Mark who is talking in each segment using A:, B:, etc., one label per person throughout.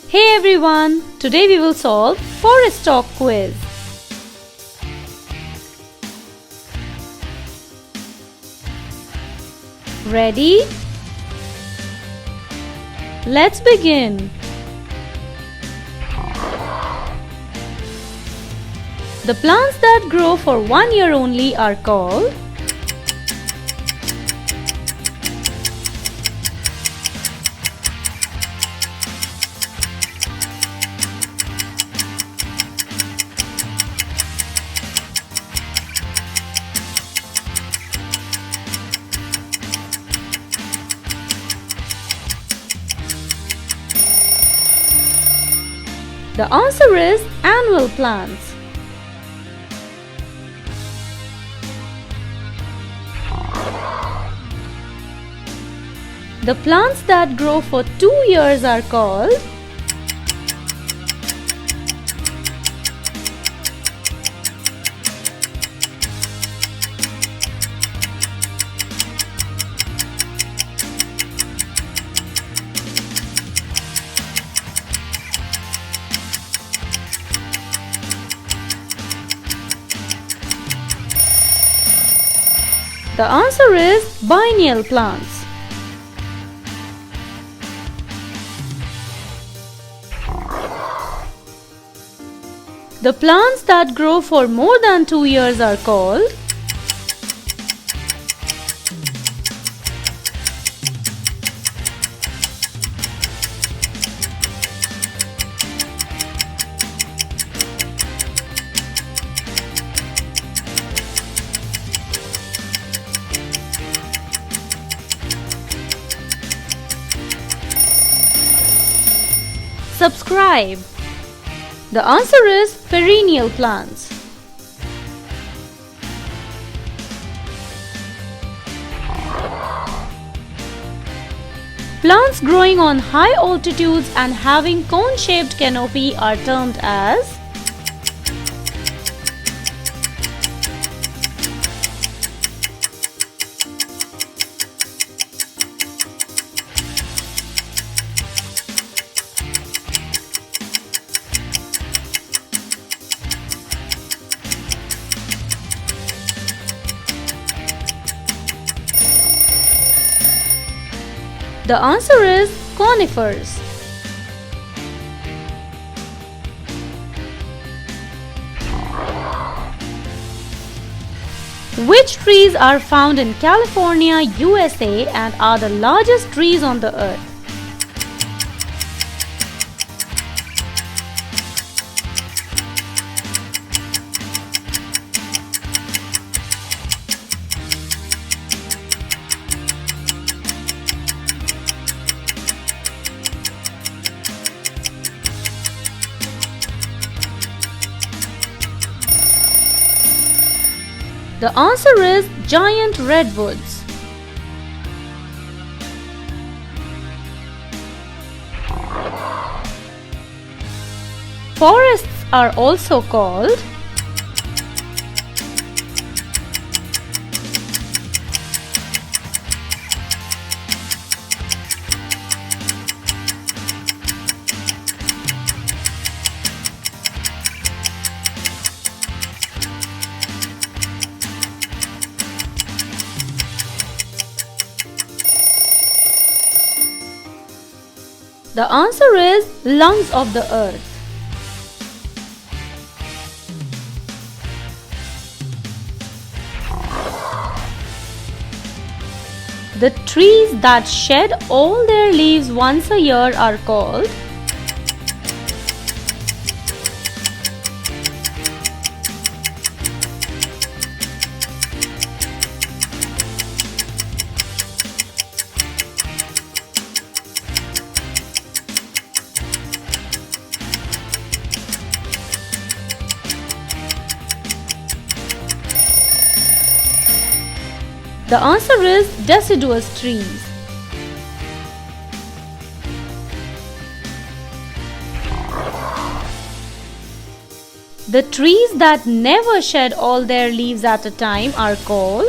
A: Hey everyone! Today we will solve Forest Talk quiz. Ready? Let's begin. The plants that grow for 1 year only are called The answer is annual plants. The plants that grow for 2 years are called The answer is biennial plants. The plants that grow for more than 2 years are called Subscribe. The answer is perennial plants. Plants growing on high altitudes and having cone-shaped canopy are termed as The answer is conifers. Which trees are found in California, USA and are the largest trees on the earth? The answer is giant redwoods. Forests are also called The answer is lungs of the earth. The trees that shed all their leaves once a year are called The answer is deciduous trees. The trees that never shed all their leaves at a time are called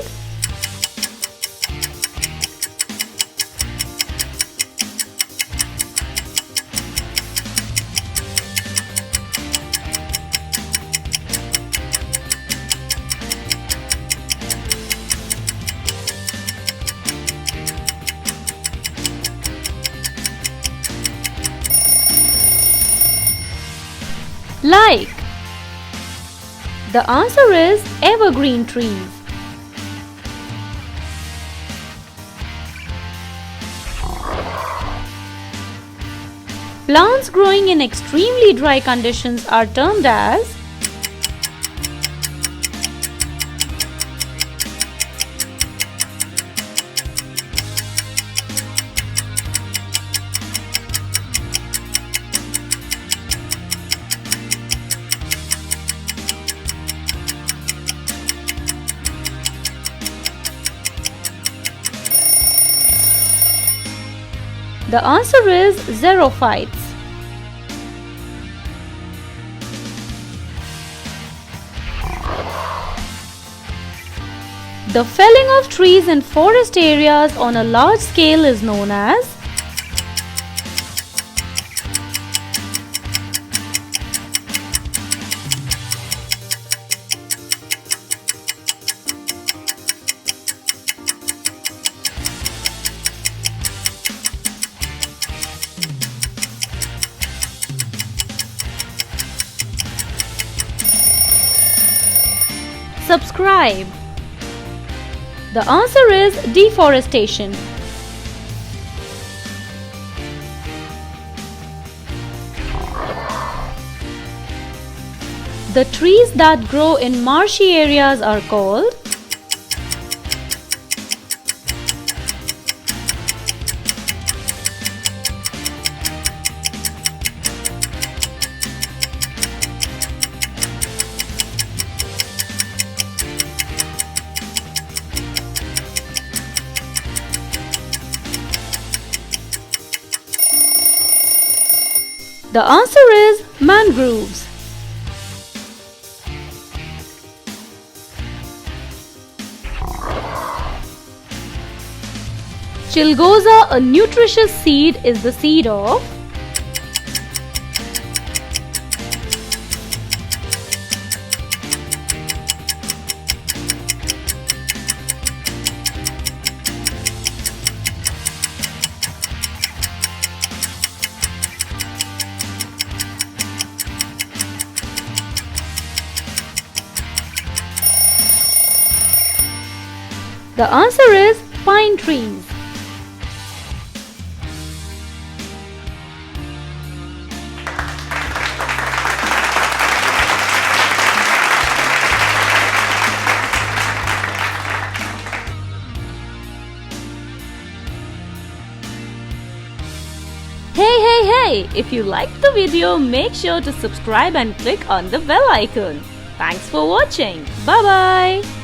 A: Like. The answer is evergreen trees. Plants growing in extremely dry conditions are termed as The answer is xerophytes. The felling of trees in forest areas on a large scale is known as subscribe. The answer is deforestation. The trees that grow in marshy areas are called The answer is mangroves. Chilgoza, a nutritious seed, is the seed of The answer is pine trees. Hey! If you liked the video, make sure to subscribe and click on the bell icon. Thanks for watching. Bye-bye.